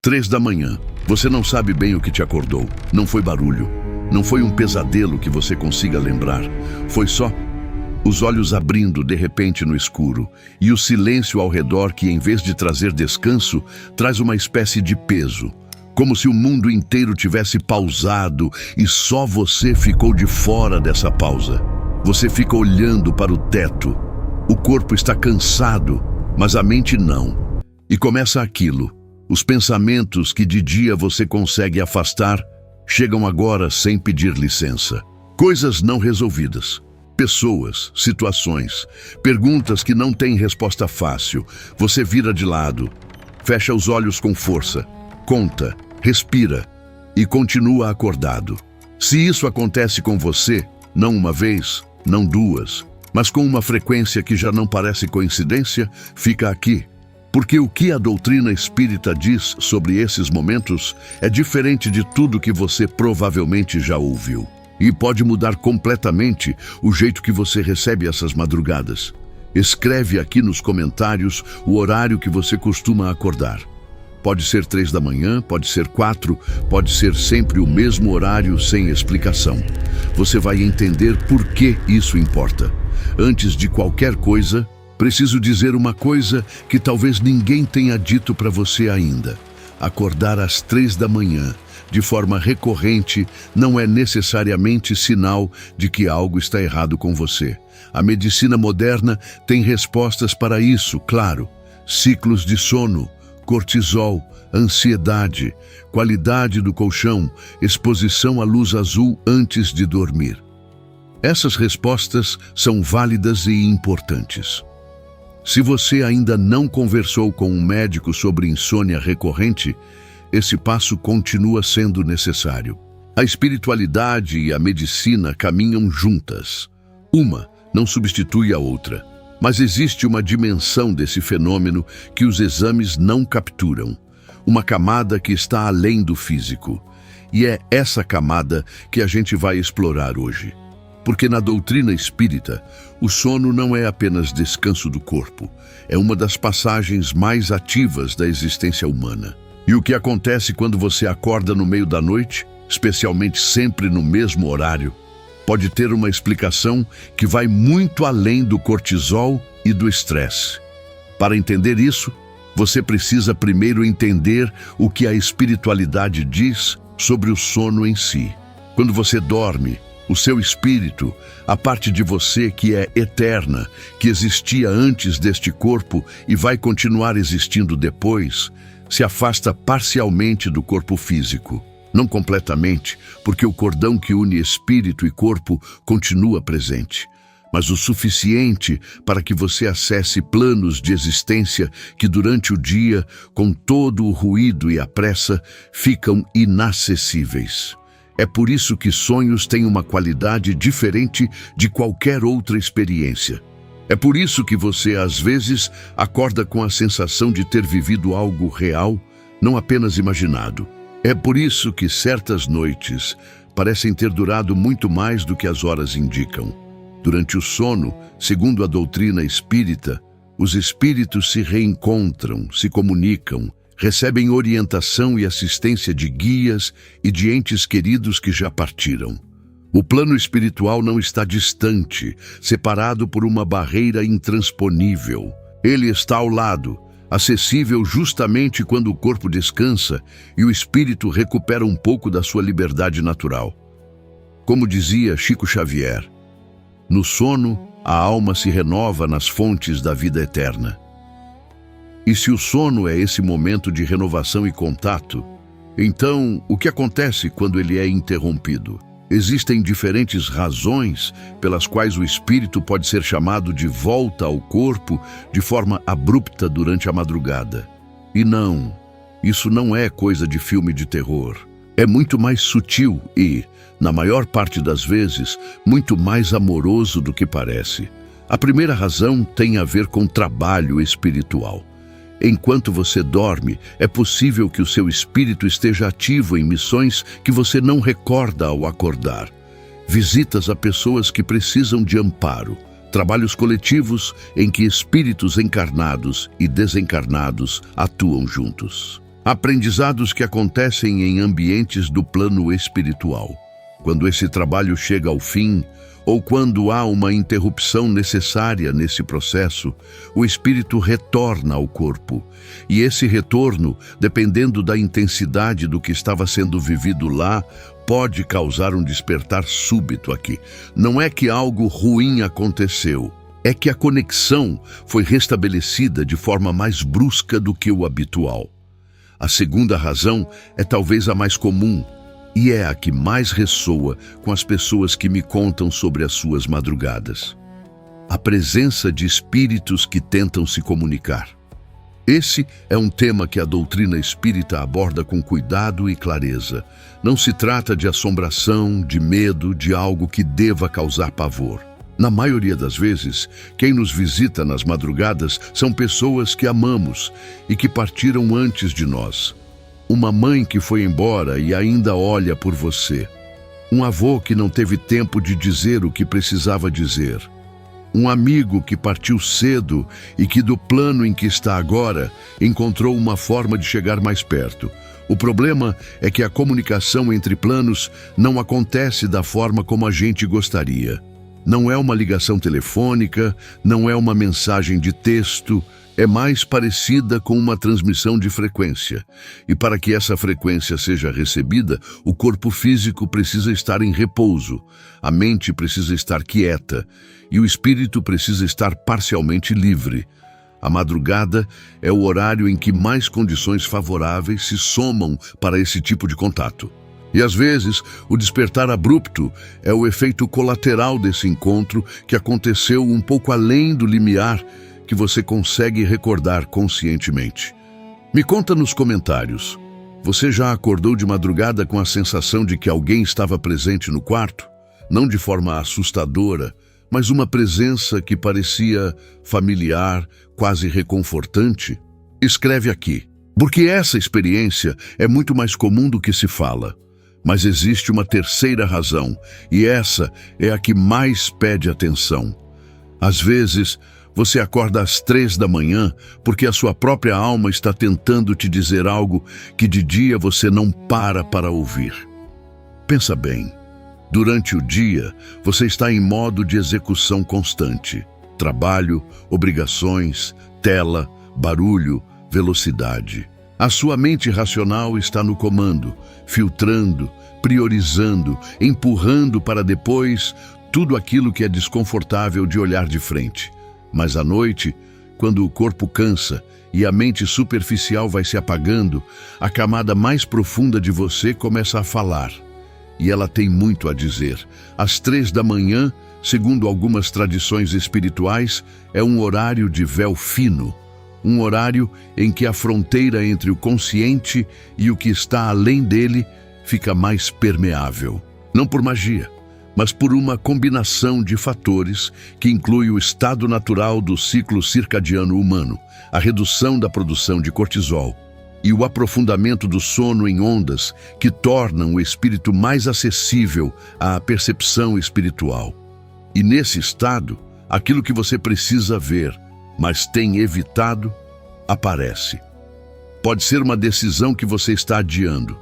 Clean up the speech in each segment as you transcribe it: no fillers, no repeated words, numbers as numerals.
3 da manhã. Você não sabe bem o que te acordou. Não foi barulho. Não foi um pesadelo que você consiga lembrar. Foi só os olhos abrindo de repente no escuro e o silêncio ao redor que, em vez de trazer descanso, traz uma espécie de peso. Como se o mundo inteiro tivesse pausado e só você ficou de fora dessa pausa. Você fica olhando para o teto. O corpo está cansado, mas a mente não. E começa aquilo. Os pensamentos que de dia você consegue afastar chegam agora sem pedir licença. Coisas não resolvidas. Pessoas, situações, perguntas que não têm resposta fácil. Você vira de lado, fecha os olhos com força, conta, respira e continua acordado. Se isso acontece com você, não uma vez, não duas, mas com uma frequência que já não parece coincidência, fica aqui. Porque o que a doutrina espírita diz sobre esses momentos é diferente de tudo que você provavelmente já ouviu. E pode mudar completamente o jeito que você recebe essas madrugadas. Escreve aqui nos comentários o horário que você costuma acordar. Pode ser 3 da manhã, pode ser 4, pode ser sempre o mesmo horário sem explicação. Você vai entender por que isso importa. Antes de qualquer coisa, preciso dizer uma coisa que talvez ninguém tenha dito para você ainda. Acordar às 3 da manhã, de forma recorrente, não é necessariamente sinal de que algo está errado com você. A medicina moderna tem respostas para isso, claro. Ciclos de sono, cortisol, ansiedade, qualidade do colchão, exposição à luz azul antes de dormir. Essas respostas são válidas e importantes. Se você ainda não conversou com um médico sobre insônia recorrente, esse passo continua sendo necessário. A espiritualidade e a medicina caminham juntas. Uma não substitui a outra, mas existe uma dimensão desse fenômeno que os exames não capturam. Uma camada que está além do físico. E é essa camada que a gente vai explorar hoje. Porque na doutrina espírita, o sono não é apenas descanso do corpo, é uma das passagens mais ativas da existência humana. E o que acontece quando você acorda no meio da noite, especialmente sempre no mesmo horário, pode ter uma explicação que vai muito além do cortisol e do estresse. Para entender isso, você precisa primeiro entender o que a espiritualidade diz sobre o sono em si. Quando você dorme, o seu espírito, a parte de você que é eterna, que existia antes deste corpo e vai continuar existindo depois, se afasta parcialmente do corpo físico. Não completamente, porque o cordão que une espírito e corpo continua presente, mas o suficiente para que você acesse planos de existência que durante o dia, com todo o ruído e a pressa, ficam inacessíveis. É por isso que sonhos têm uma qualidade diferente de qualquer outra experiência. É por isso que você, às vezes, acorda com a sensação de ter vivido algo real, não apenas imaginado. É por isso que certas noites parecem ter durado muito mais do que as horas indicam. Durante o sono, segundo a doutrina espírita, os espíritos se reencontram, se comunicam, recebem orientação e assistência de guias e de entes queridos que já partiram. O plano espiritual não está distante, separado por uma barreira intransponível. Ele está ao lado, acessível justamente quando o corpo descansa e o espírito recupera um pouco da sua liberdade natural. Como dizia Chico Xavier, no sono, a alma se renova nas fontes da vida eterna. E se o sono é esse momento de renovação e contato, então o que acontece quando ele é interrompido? Existem diferentes razões pelas quais o espírito pode ser chamado de volta ao corpo de forma abrupta durante a madrugada. E não, isso não é coisa de filme de terror. É muito mais sutil e, na maior parte das vezes, muito mais amoroso do que parece. A primeira razão tem a ver com trabalho espiritual. Enquanto você dorme, é possível que o seu espírito esteja ativo em missões que você não recorda ao acordar. Visitas a pessoas que precisam de amparo, trabalhos coletivos em que espíritos encarnados e desencarnados atuam juntos. Aprendizados que acontecem em ambientes do plano espiritual. Quando esse trabalho chega ao fim, ou quando há uma interrupção necessária nesse processo, o espírito retorna ao corpo. E esse retorno, dependendo da intensidade do que estava sendo vivido lá, pode causar um despertar súbito aqui. Não é que algo ruim aconteceu, é que a conexão foi restabelecida de forma mais brusca do que o habitual. A segunda razão é talvez a mais comum, e é a que mais ressoa com as pessoas que me contam sobre as suas madrugadas. A presença de espíritos que tentam se comunicar. Esse é um tema que a doutrina espírita aborda com cuidado e clareza. Não se trata de assombração, de medo, de algo que deva causar pavor. Na maioria das vezes, quem nos visita nas madrugadas são pessoas que amamos e que partiram antes de nós. Uma mãe que foi embora e ainda olha por você. Um avô que não teve tempo de dizer o que precisava dizer. Um amigo que partiu cedo e que, do plano em que está agora, encontrou uma forma de chegar mais perto. O problema é que a comunicação entre planos não acontece da forma como a gente gostaria. Não é uma ligação telefônica, não é uma mensagem de texto, é mais parecida com uma transmissão de frequência. E para que essa frequência seja recebida, o corpo físico precisa estar em repouso, a mente precisa estar quieta e o espírito precisa estar parcialmente livre. A madrugada é o horário em que mais condições favoráveis se somam para esse tipo de contato. E às vezes, o despertar abrupto é o efeito colateral desse encontro que aconteceu um pouco além do limiar que você consegue recordar conscientemente. Me conta nos comentários. Você já acordou de madrugada com a sensação de que alguém estava presente no quarto? Não de forma assustadora, mas uma presença que parecia familiar, quase reconfortante? Escreve aqui, porque essa experiência é muito mais comum do que se fala. Mas existe uma terceira razão, e essa é a que mais pede atenção. Às vezes, você acorda às 3 da manhã porque a sua própria alma está tentando te dizer algo que de dia você não para ouvir. Pensa bem, durante o dia você está em modo de execução constante. Trabalho, obrigações, tela, barulho, velocidade. A sua mente racional está no comando, filtrando, priorizando, empurrando para depois tudo aquilo que é desconfortável de olhar de frente. Mas à noite, quando o corpo cansa e a mente superficial vai se apagando, a camada mais profunda de você começa a falar. E ela tem muito a dizer. Às 3 da manhã, segundo algumas tradições espirituais, é um horário de véu fino. Um horário em que a fronteira entre o consciente e o que está além dele fica mais permeável. Não por magia, mas por uma combinação de fatores que inclui o estado natural do ciclo circadiano humano, a redução da produção de cortisol e o aprofundamento do sono em ondas que tornam o espírito mais acessível à percepção espiritual. E nesse estado, aquilo que você precisa ver, mas tem evitado, aparece. Pode ser uma decisão que você está adiando.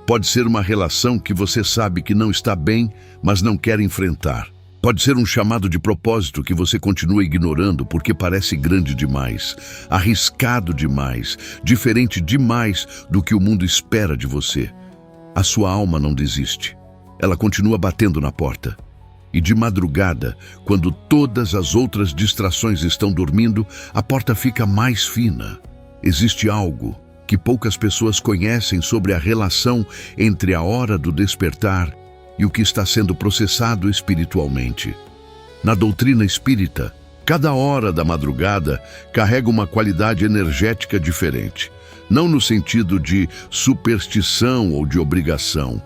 Pode ser uma relação que você sabe que não está bem, mas não quer enfrentar. Pode ser um chamado de propósito que você continua ignorando porque parece grande demais, arriscado demais, diferente demais do que o mundo espera de você. A sua alma não desiste. Ela continua batendo na porta. E de madrugada, quando todas as outras distrações estão dormindo, a porta fica mais fina. Existe algo que poucas pessoas conhecem sobre a relação entre a hora do despertar e o que está sendo processado espiritualmente. Na doutrina espírita, cada hora da madrugada carrega uma qualidade energética diferente, não no sentido de superstição ou de obrigação,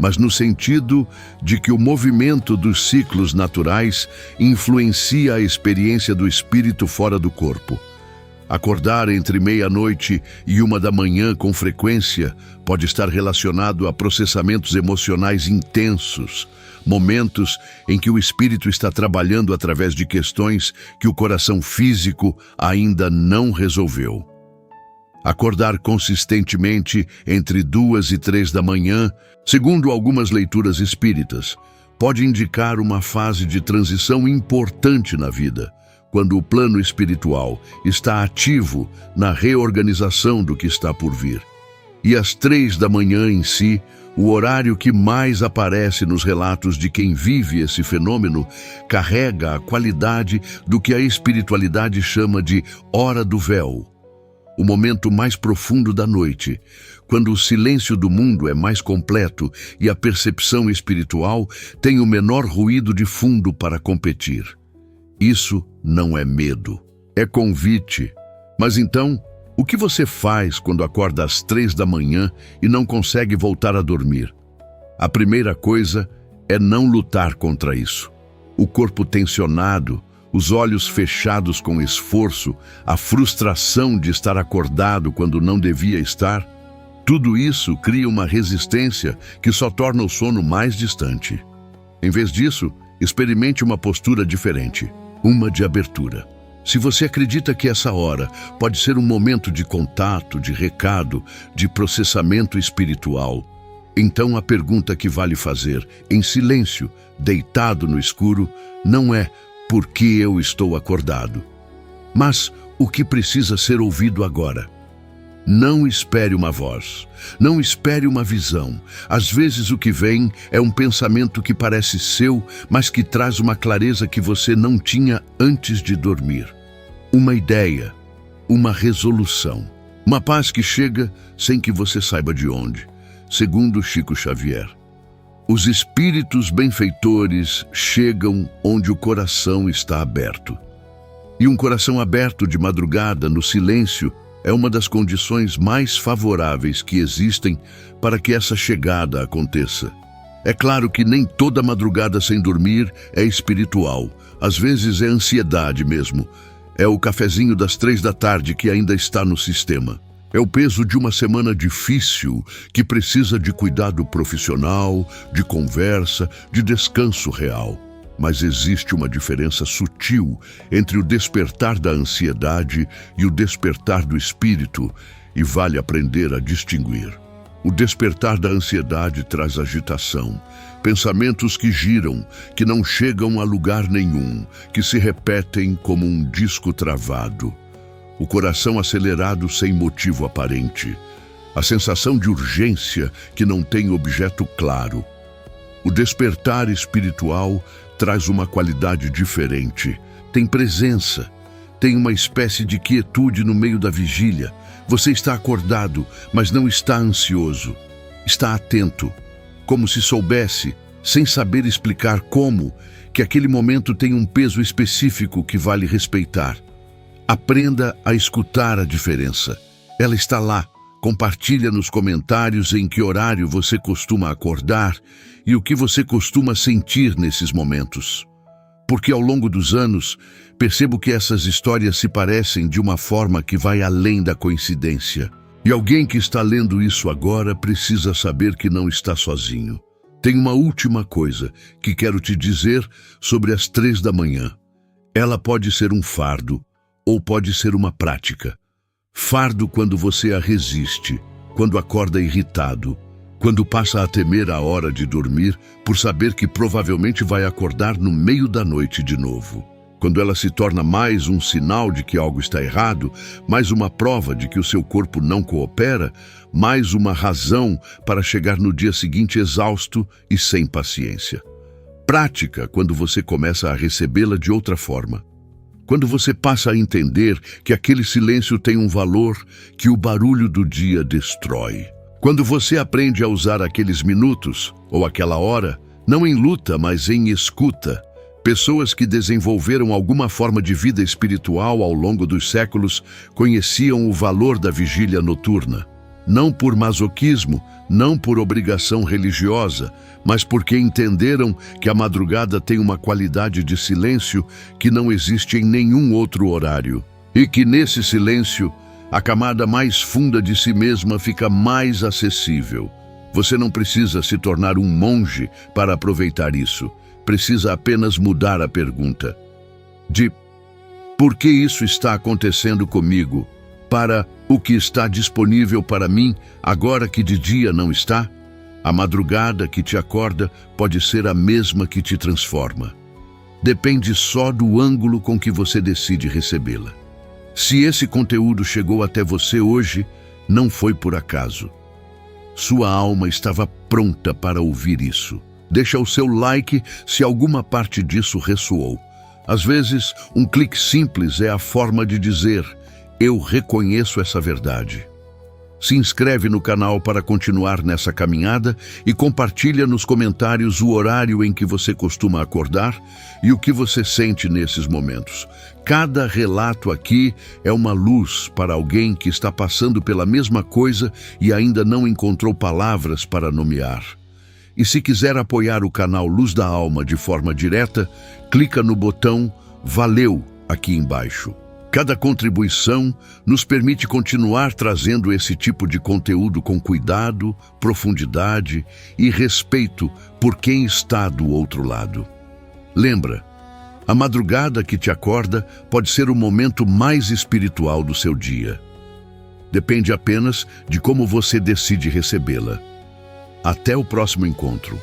mas no sentido de que o movimento dos ciclos naturais influencia a experiência do espírito fora do corpo. Acordar entre meia-noite e 1 da manhã com frequência pode estar relacionado a processamentos emocionais intensos, momentos em que o espírito está trabalhando através de questões que o coração físico ainda não resolveu. Acordar consistentemente entre 2 e 3 da manhã, segundo algumas leituras espíritas, pode indicar uma fase de transição importante na vida, quando o plano espiritual está ativo na reorganização do que está por vir. E às 3 da manhã em si, o horário que mais aparece nos relatos de quem vive esse fenômeno, carrega a qualidade do que a espiritualidade chama de hora do véu, o momento mais profundo da noite, quando o silêncio do mundo é mais completo e a percepção espiritual tem o menor ruído de fundo para competir. Isso não é medo, é convite. Mas então, o que você faz quando acorda às 3 da manhã e não consegue voltar a dormir? A primeira coisa é não lutar contra isso. O corpo tensionado, os olhos fechados com esforço, a frustração de estar acordado quando não devia estar, tudo isso cria uma resistência que só torna o sono mais distante. Em vez disso, experimente uma postura diferente, uma de abertura. Se você acredita que essa hora pode ser um momento de contato, de recado, de processamento espiritual, então a pergunta que vale fazer, em silêncio, deitado no escuro, não é por que eu estou acordado, mas o que precisa ser ouvido agora. Não espere uma voz, não espere uma visão. Às vezes o que vem é um pensamento que parece seu, mas que traz uma clareza que você não tinha antes de dormir. Uma ideia, uma resolução, uma paz que chega sem que você saiba de onde. Segundo Chico Xavier, os espíritos benfeitores chegam onde o coração está aberto. E um coração aberto de madrugada, no silêncio, é uma das condições mais favoráveis que existem para que essa chegada aconteça. É claro que nem toda madrugada sem dormir é espiritual. Às vezes é ansiedade mesmo. É o cafezinho das 3 da tarde que ainda está no sistema. É o peso de uma semana difícil que precisa de cuidado profissional, de conversa, de descanso real. Mas existe uma diferença sutil entre o despertar da ansiedade e o despertar do espírito, e vale aprender a distinguir. O despertar da ansiedade traz agitação, pensamentos que giram, que não chegam a lugar nenhum, que se repetem como um disco travado. O coração acelerado sem motivo aparente. A sensação de urgência que não tem objeto claro. O despertar espiritual traz uma qualidade diferente. Tem presença, tem uma espécie de quietude no meio da vigília. Você está acordado, mas não está ansioso. Está atento, como se soubesse, sem saber explicar como, que aquele momento tem um peso específico que vale respeitar. Aprenda a escutar a diferença. Ela está lá. Compartilha nos comentários em que horário você costuma acordar e o que você costuma sentir nesses momentos. Porque ao longo dos anos, percebo que essas histórias se parecem de uma forma que vai além da coincidência. E alguém que está lendo isso agora precisa saber que não está sozinho. Tem uma última coisa que quero te dizer sobre as 3 da manhã. Ela pode ser um fardo ou pode ser uma prática. Fardo quando você a resiste, quando acorda irritado, quando passa a temer a hora de dormir por saber que provavelmente vai acordar no meio da noite de novo. Quando ela se torna mais um sinal de que algo está errado, mais uma prova de que o seu corpo não coopera, mais uma razão para chegar no dia seguinte exausto e sem paciência. Prática quando você começa a recebê-la de outra forma. Quando você passa a entender que aquele silêncio tem um valor que o barulho do dia destrói. Quando você aprende a usar aqueles minutos, ou aquela hora, não em luta, mas em escuta. Pessoas que desenvolveram alguma forma de vida espiritual ao longo dos séculos conheciam o valor da vigília noturna. Não por masoquismo, não por obrigação religiosa, mas porque entenderam que a madrugada tem uma qualidade de silêncio que não existe em nenhum outro horário. E que nesse silêncio, a camada mais funda de si mesma fica mais acessível. Você não precisa se tornar um monge para aproveitar isso. Precisa apenas mudar a pergunta. De por que isso está acontecendo comigo? para o que está disponível para mim agora que de dia não está? A madrugada que te acorda pode ser a mesma que te transforma. Depende só do ângulo com que você decide recebê-la. Se esse conteúdo chegou até você hoje, não foi por acaso. Sua alma estava pronta para ouvir isso. Deixa o seu like se alguma parte disso ressoou. Às vezes, um clique simples é a forma de dizer: eu reconheço essa verdade. Se inscreve no canal para continuar nessa caminhada e compartilha nos comentários o horário em que você costuma acordar e o que você sente nesses momentos. Cada relato aqui é uma luz para alguém que está passando pela mesma coisa e ainda não encontrou palavras para nomear. E se quiser apoiar o canal Luz da Alma de forma direta, clica no botão Valeu aqui embaixo. Cada contribuição nos permite continuar trazendo esse tipo de conteúdo com cuidado, profundidade e respeito por quem está do outro lado. Lembra, a madrugada que te acorda pode ser o momento mais espiritual do seu dia. Depende apenas de como você decide recebê-la. Até o próximo encontro.